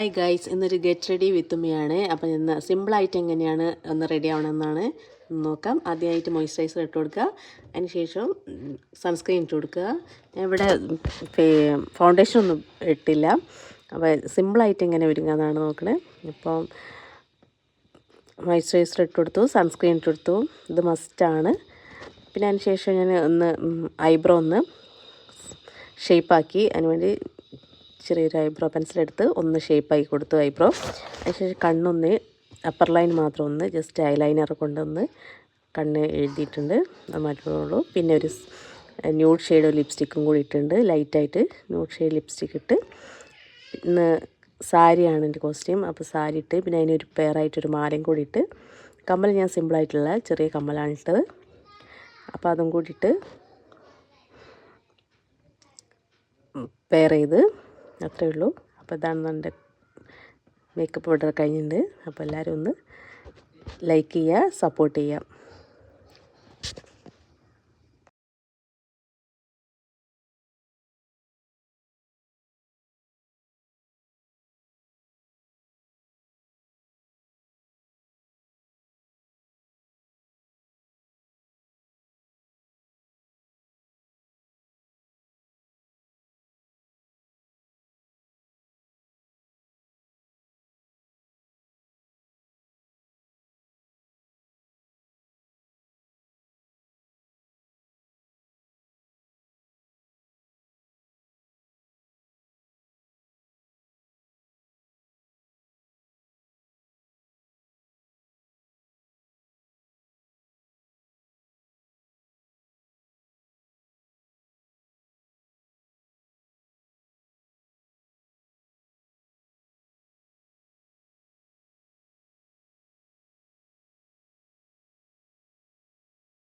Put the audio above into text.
Hi guys, ഇന്നൊരു get ready with me ആണ്. അപ്പോൾ ഇന്ന് സിമ്പിളായിട്ട് എങ്ങനെയാണ് ഒന്ന് റെഡി ആവണമെന്നാണ് നോക്കാം. ആദ്യമായിട്ട് മോയ്സ്ചറൈസർ ഇട്ട് കൊടുക്കുക, അതിന് ശേഷം സൺസ്ക്രീൻ ഇട്ട് കൊടുക്കുക. ഞാൻ ഇവിടെ ഫൗണ്ടേഷൻ ഒന്നും ഇട്ടില്ല. അപ്പോൾ സിമ്പിളായിട്ട് എങ്ങനെ ഒരുങ്ങാന്നാണ് നോക്കണേ. ഇപ്പം മോയ്സ്ചറൈസർ ഇട്ട് കൊടുത്തു, സൺസ്ക്രീൻ ഇട്ട് കൊടുത്തു, ഇത് മസ്റ്റാണ്. പിന്നെ അതിന് ശേഷം ഞാൻ ഒന്ന് ഐബ്രോ ഒന്ന് ഷേപ്പാക്കി, അതിനുവേണ്ടി ചെറിയൊരു ഐബ്രോ പെൻസിലെടുത്ത് ഒന്ന് ഷേപ്പാക്കി കൊടുത്തു ഐബ്രോ. അതിനുശേഷം കണ്ണൊന്ന് അപ്പർ ലൈൻ മാത്രം ഒന്ന് ജസ്റ്റ് ഐലൈനർ കൊണ്ടൊന്ന് കണ്ണ് എഴുതിയിട്ടുണ്ട്, അത് മാത്രമേ. പിന്നെ ഒരു ന്യൂഡ് ഷെയ്ഡ് ലിപ്സ്റ്റിക്കും കൂടി ഇട്ടിട്ടുണ്ട്, ലൈറ്റായിട്ട് ന്യൂഡ് ഷെയ്ഡ് ലിപ്സ്റ്റിക്ക് ഇട്ട്. ഇന്ന് സാരിയാണ് എൻ്റെ കോസ്റ്റ്യൂം, അപ്പോൾ സാരി ഇട്ട് പിന്നെ അതിനൊരു പെയറായിട്ടൊരു മാലയും കൂടി ഇട്ട്. കമ്മൽ ഞാൻ സിമ്പിളായിട്ടുള്ള ചെറിയ കമ്മലാണ് ഇട്ടത്, അപ്പോൾ അതും കൂടിയിട്ട് പെയർ ചെയ്ത് അത്രയേ ഉള്ളൂ. അപ്പോൾ ഇതാണ് എൻ്റെ മേക്കപ്പ് ഇവിടെ കഴിഞ്ഞിട്ടുണ്ട്. അപ്പോൾ എല്ലാവരും ഒന്ന് ലൈക്ക് ചെയ്യുക, സപ്പോർട്ട് ചെയ്യുക.